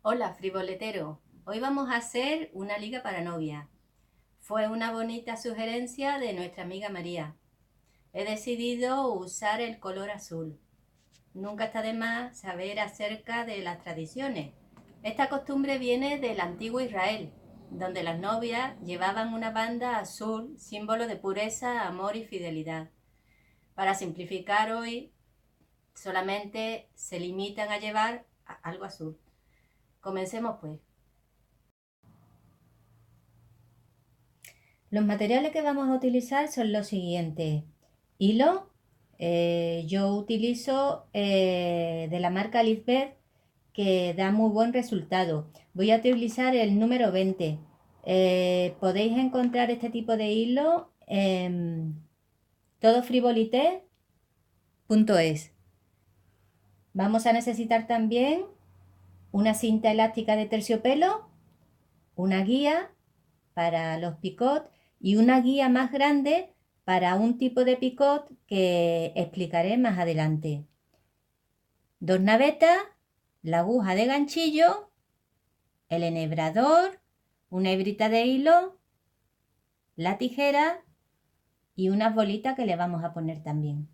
Hola, frivoletero. Hoy vamos a hacer una liga para novia. Fue una bonita sugerencia de nuestra amiga María. He decidido usar el color azul. Nunca está de más saber acerca de las tradiciones. Esta costumbre viene del antiguo Israel, donde las novias llevaban una banda azul, símbolo de pureza, amor y fidelidad. Para simplificar hoy, solamente se limitan a llevar algo azul. Comencemos pues. Los materiales que vamos a utilizar son los siguientes. Hilo, yo utilizo de la marca Lisbeth, que da muy buen resultado. Voy a utilizar el número 20. Podéis encontrar este tipo de hilo en todofrivolité.es. Vamos a necesitar también una cinta elástica de terciopelo, una guía para los picots y una guía más grande para un tipo de picot que explicaré más adelante. Dos navetas, la aguja de ganchillo, el enhebrador, una hebrita de hilo, la tijera y unas bolitas que le vamos a poner también.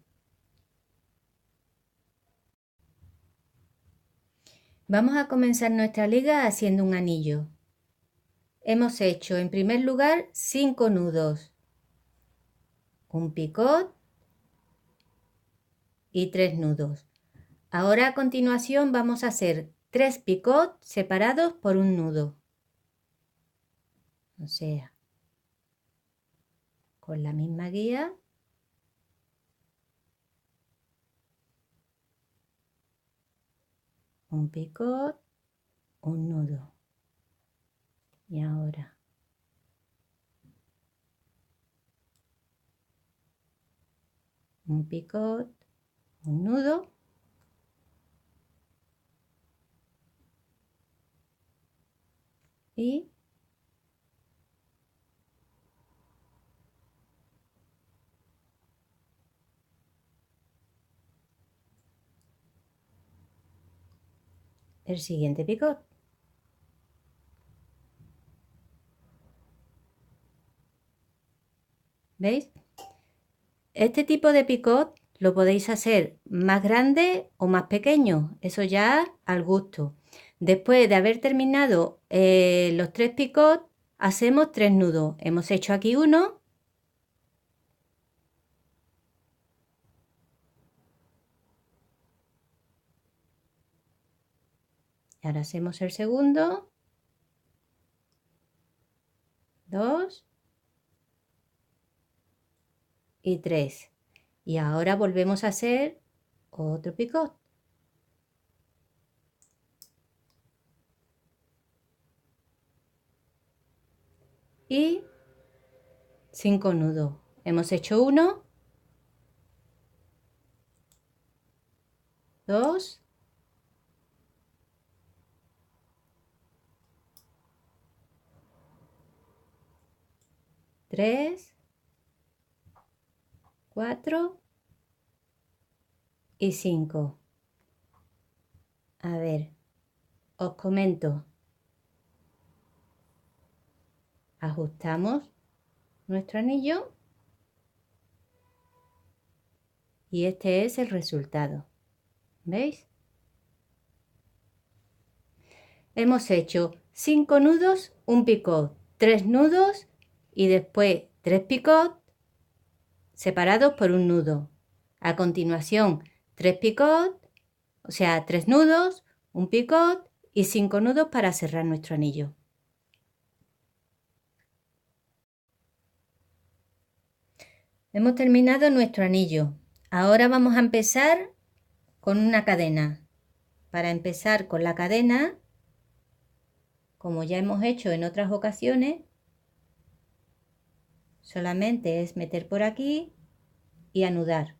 Vamos a comenzar nuestra liga haciendo un anillo. Hemos hecho en primer lugar 5 nudos, un picot y 3 nudos. Ahora a continuación vamos a hacer 3 picots separados por un nudo. O sea, con la misma guía un picot, un nudo. Y ahora un picot, un nudo y el siguiente picot. ¿Veis? Este tipo de picot lo podéis hacer más grande o más pequeño, eso ya al gusto. Después de haber terminado los 3 picots, hacemos 3 nudos. Hemos hecho aquí uno. Y ahora hacemos el segundo. 2 y 3. Y ahora volvemos a hacer otro picot. Y 5 nudos. Hemos hecho 1, 2, 3, 4 y 5. A ver, os comento. Ajustamos nuestro anillo y este es el resultado. ¿Veis? Hemos hecho 5 nudos, un picot, 3 nudos y después 3 picots separados por un nudo. A continuación, 3 picots, o sea, 3 nudos, un picot y 5 nudos para cerrar nuestro anillo. Hemos terminado nuestro anillo. Ahora vamos a empezar con una cadena. Para empezar con la cadena, como ya hemos hecho en otras ocasiones, solamente es meter por aquí y anudar.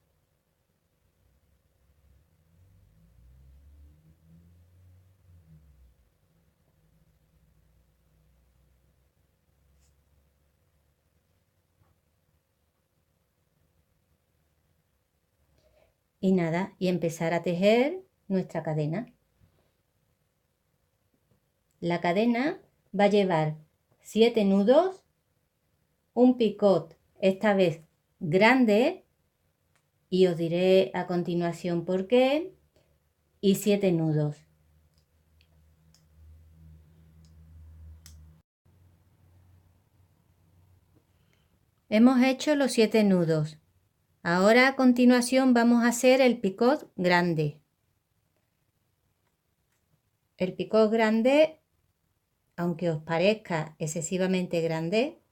Y nada, y empezar a tejer nuestra cadena. La cadena va a llevar 7 nudos, un picot, esta vez grande, y os diré a continuación por qué, y 7 nudos. Hemos hecho los 7 nudos. Ahora a continuación vamos a hacer el picot grande. El picot grande, aunque os parezca excesivamente grande,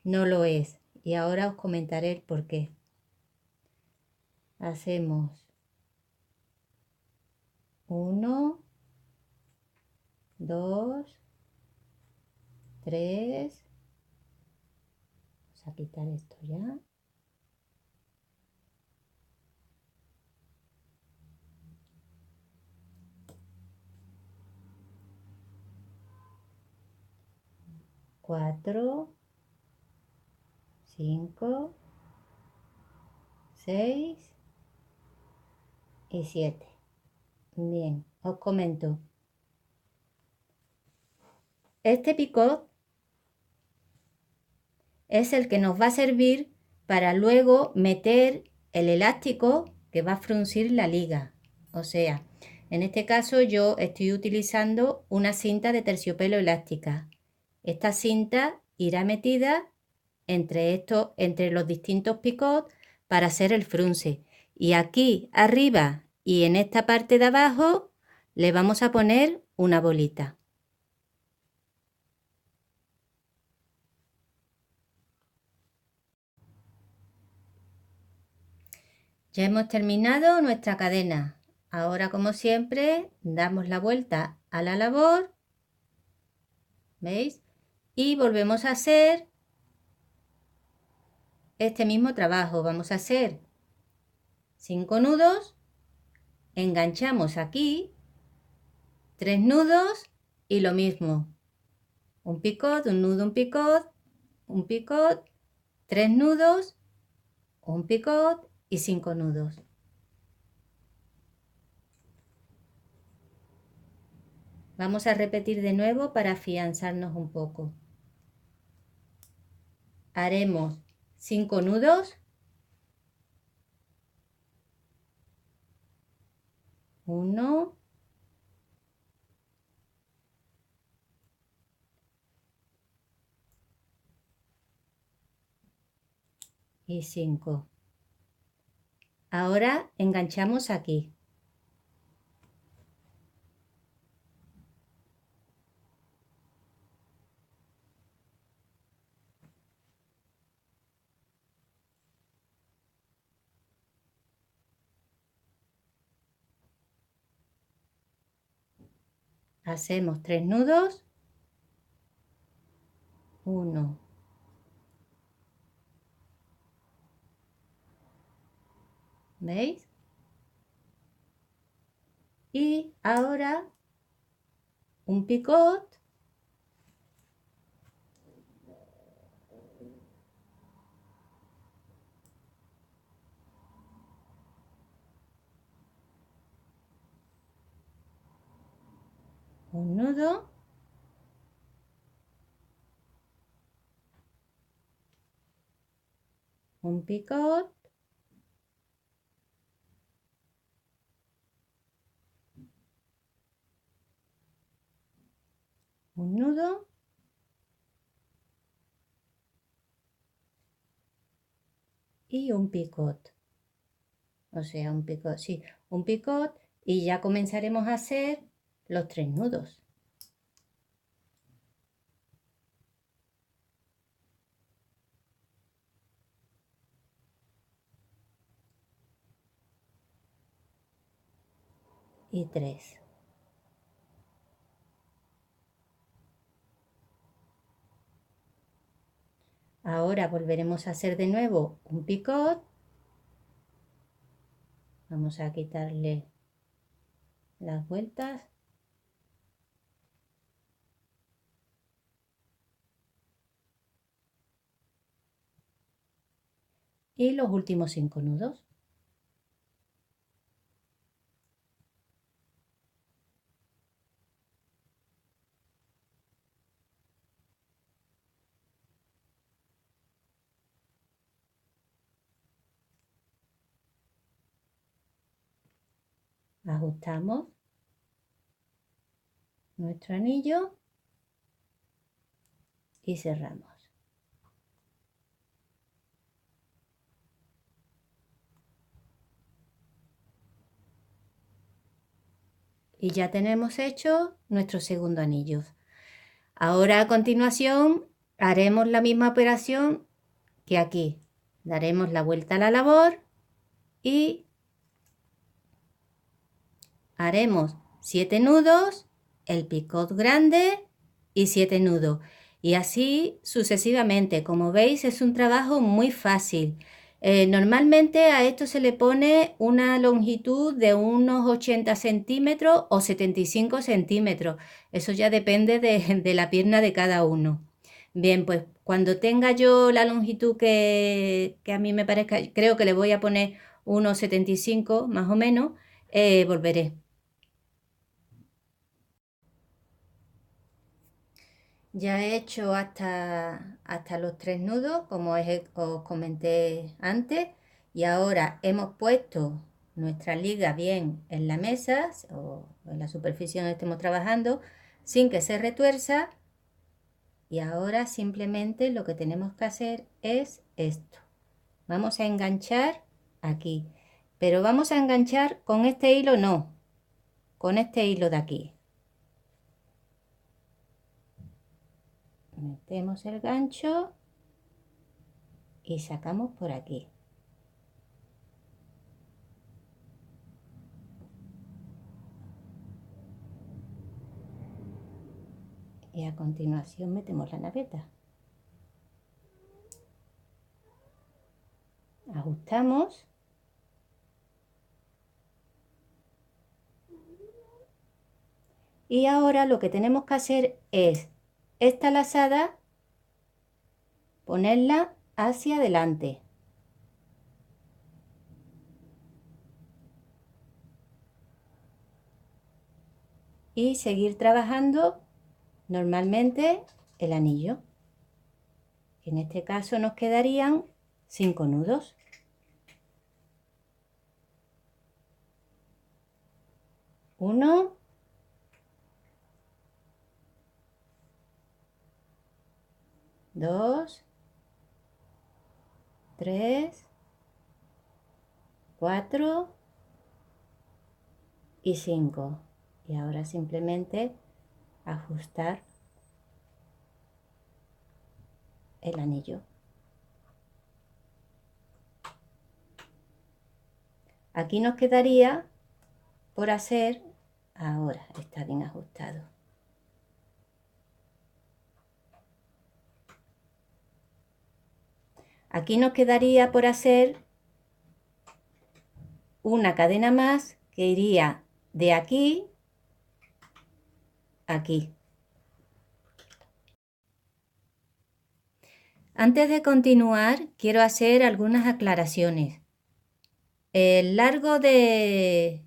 no lo es. Y ahora os comentaré el por qué. Hacemos 1, 2, 3. Vamos a quitar esto ya. 4, 5, 6 y 7. Bien, os comento. Este picot es el que nos va a servir para luego meter el elástico que va a fruncir la liga. O sea, en este caso yo estoy utilizando una cinta de terciopelo elástica. Esta cinta irá metida entre los distintos picots para hacer el frunce. Y aquí arriba y en esta parte de abajo le vamos a poner una bolita. Ya hemos terminado nuestra cadena. Ahora, como siempre, damos la vuelta a la labor, ¿veis? Y volvemos a hacer este mismo trabajo. Vamos a hacer 5 nudos, enganchamos aquí, 3 nudos y lo mismo. Un picot, un nudo, un picot, 3 nudos, un picot y 5 nudos. Vamos a repetir de nuevo para afianzarnos un poco. Haremos 5 nudos, 1, 5. Ahora enganchamos aquí. Hacemos 3 nudos, 1, 2, y ahora un picot, un nudo, un picot, un nudo y un picot. O sea, un picot, sí, un picot, y ya comenzaremos a hacer los 3 nudos. Y 3. Ahora volveremos a hacer de nuevo un picot. Vamos a quitarle las vueltas. Y los últimos 5 nudos. Ajustamos nuestro anillo y cerramos. Y ya tenemos hecho nuestro segundo anillo. Ahora a continuación haremos la misma operación que aquí. Daremos la vuelta a la labor y haremos 7 nudos, el picot grande y 7 nudos. Y así sucesivamente. Como veis, es un trabajo muy fácil. Normalmente a esto se le pone una longitud de unos 80 centímetros o 75 centímetros. Eso ya depende de la pierna de cada uno. Bien, pues cuando tenga yo la longitud que a mí me parezca, creo que le voy a poner unos 75 más o menos, volveré. Ya he hecho hasta los 3 nudos, como os comenté antes, y ahora hemos puesto nuestra liga bien en la mesa o en la superficie donde estemos trabajando, sin que se retuerza, y ahora simplemente lo que tenemos que hacer es esto. Vamos a enganchar aquí, pero vamos a enganchar con este hilo, no, con este hilo de aquí. Metemos el gancho y sacamos por aquí. Y a continuación metemos la naveta. Ajustamos. Y ahora lo que tenemos que hacer es esta lazada ponerla hacia adelante. Y seguir trabajando normalmente el anillo. En este caso nos quedarían 5 nudos. 1, 2, 3, 4 y 5. Y ahora simplemente ajustar el anillo. Aquí nos quedaría por hacer, ahora está bien ajustado. Aquí nos quedaría por hacer una cadena más que iría de aquí a aquí. Antes de continuar, quiero hacer algunas aclaraciones. El largo de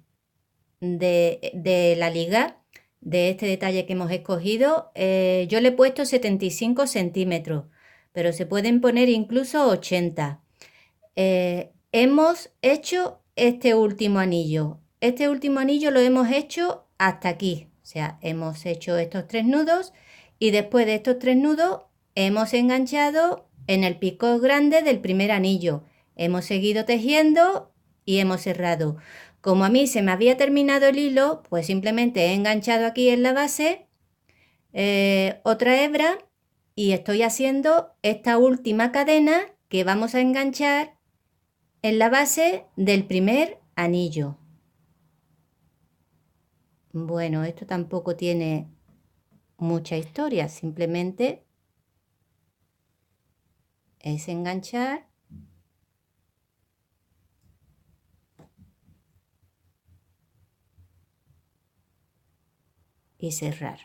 la liga, de este detalle que hemos escogido, yo le he puesto 75 centímetros, pero se pueden poner incluso 80. Hemos hecho este último anillo. Este último anillo lo hemos hecho hasta aquí. O sea, hemos hecho estos 3 nudos y después de estos 3 nudos hemos enganchado en el picot grande del primer anillo. Hemos seguido tejiendo y hemos cerrado. Como a mí se me había terminado el hilo, pues simplemente he enganchado aquí en la base otra hebra y estoy haciendo esta última cadena que vamos a enganchar en la base del primer anillo. Bueno, esto tampoco tiene mucha historia, simplemente es enganchar y cerrar.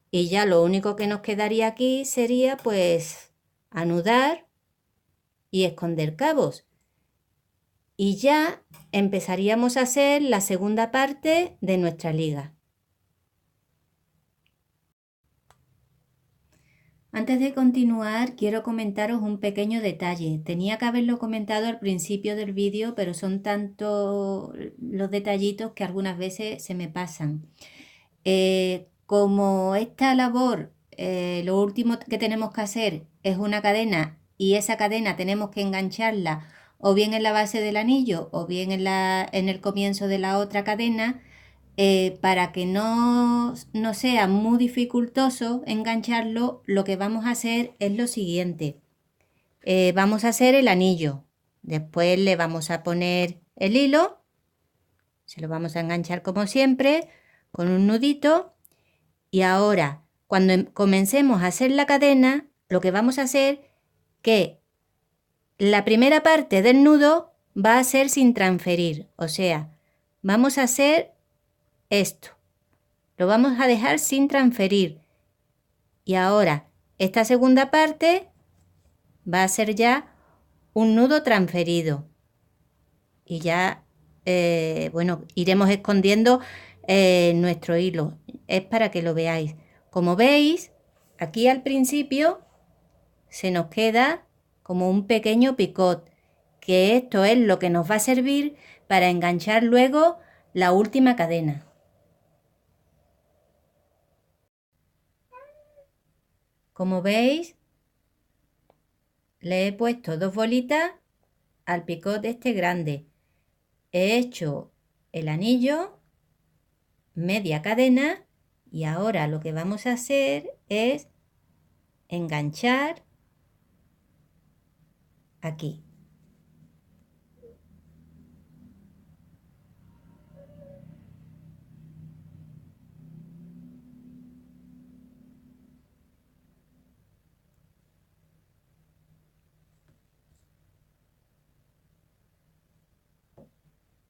Y ya lo único que nos quedaría aquí sería pues anudar y esconder cabos. Y ya empezaríamos a hacer la segunda parte de nuestra liga. Antes de continuar, quiero comentaros un pequeño detalle. Tenía que haberlo comentado al principio del vídeo, pero son tantos los detallitos que algunas veces se me pasan. Como esta labor, lo último que tenemos que hacer es una cadena y esa cadena tenemos que engancharla o bien en la base del anillo o bien en el comienzo de la otra cadena, para que no sea muy dificultoso engancharlo, lo que vamos a hacer es lo siguiente. Vamos a hacer el anillo, después le vamos a poner el hilo, se lo vamos a enganchar como siempre con un nudito y ahora cuando comencemos a hacer la cadena, lo que vamos a hacer que la primera parte del nudo va a ser sin transferir, o sea, vamos a hacer esto. Lo vamos a dejar sin transferir. Y ahora, esta segunda parte va a ser ya un nudo transferido. Y ya, bueno, iremos escondiendo nuestro hilo. Es para que lo veáis. Como veis, aquí al principio se nos queda como un pequeño picot, que esto es lo que nos va a servir para enganchar luego la última cadena. Como veis, le he puesto 2 bolitas al picot este grande. He hecho el anillo, media cadena y ahora lo que vamos a hacer es enganchar aquí.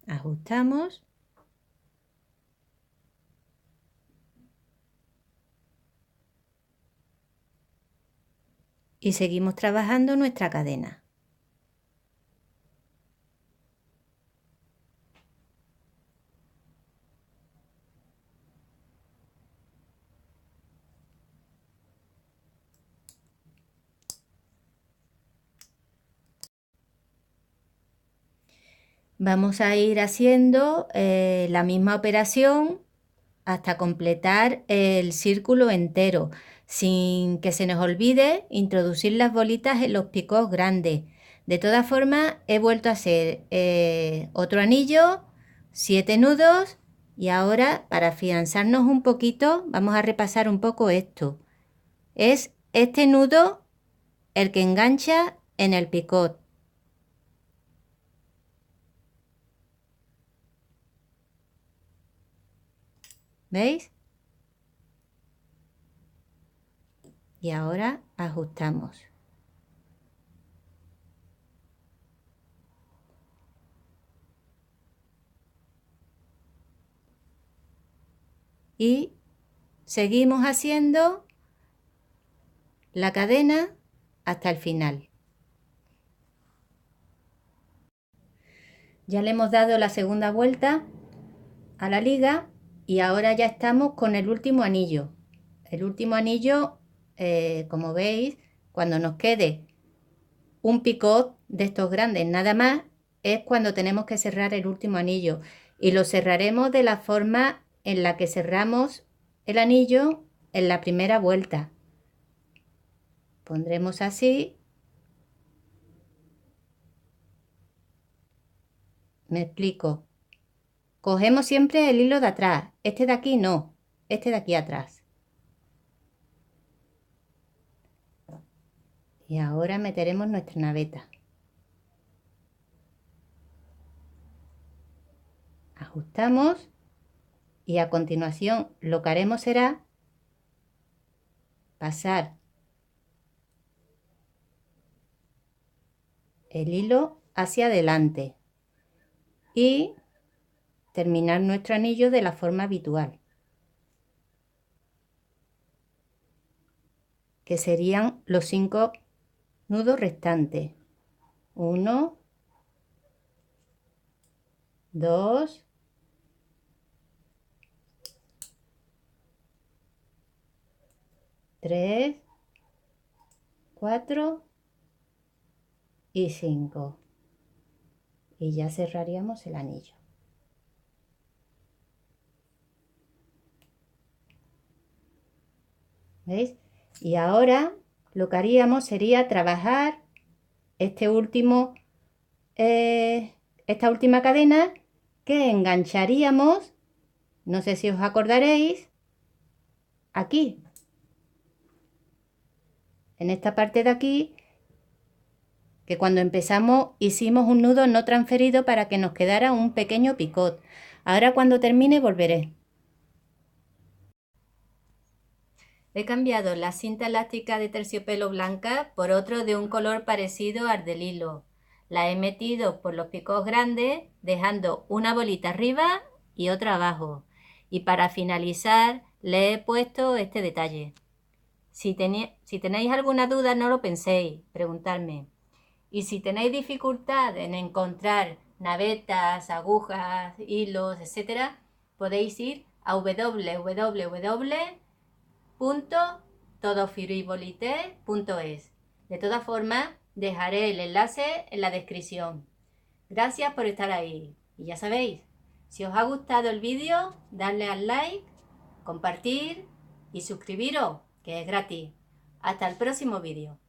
Ajustamos. Y seguimos trabajando nuestra cadena. Vamos a ir haciendo la misma operación hasta completar el círculo entero, sin que se nos olvide introducir las bolitas en los picos grandes. De todas formas, he vuelto a hacer otro anillo, 7 nudos y ahora para afianzarnos un poquito vamos a repasar un poco esto. Es este nudo el que engancha en el picot. ¿Veis? Y ahora ajustamos. Y seguimos haciendo la cadena hasta el final. Ya le hemos dado la segunda vuelta a la liga y ahora ya estamos con el último anillo. El último anillo, como veis, cuando nos quede un picot de estos grandes nada más, es cuando tenemos que cerrar el último anillo. Y lo cerraremos de la forma en la que cerramos el anillo en la primera vuelta. Pondremos así. Me explico. Cogemos siempre el hilo de atrás. Este de aquí no. Este de aquí atrás. Y ahora meteremos nuestra naveta. Ajustamos. Y a continuación lo que haremos será pasar el hilo hacia adelante y terminar nuestro anillo de la forma habitual, que serían los 5 nudos restantes. 1, 2, 3, 4 y 5. Y ya cerraríamos el anillo. ¿Veis? Y ahora lo que haríamos sería trabajar esta última cadena que engancharíamos, no sé si os acordaréis, aquí, en esta parte de aquí, que cuando empezamos hicimos un nudo no transferido para que nos quedara un pequeño picot. Ahora cuando termine volveré. He cambiado la cinta elástica de terciopelo blanca por otro de un color parecido al del hilo. La he metido por los picos grandes, dejando una bolita arriba y otra abajo. Y para finalizar le he puesto este detalle. Si tenéis alguna duda, no lo penséis, preguntadme. Y si tenéis dificultad en encontrar navetas, agujas, hilos, etc., podéis ir a www.todofrivolité.es. De todas formas, dejaré el enlace en la descripción. Gracias por estar ahí. Y ya sabéis, si os ha gustado el vídeo, dadle al like, compartir y suscribiros, que es gratis. Hasta el próximo vídeo.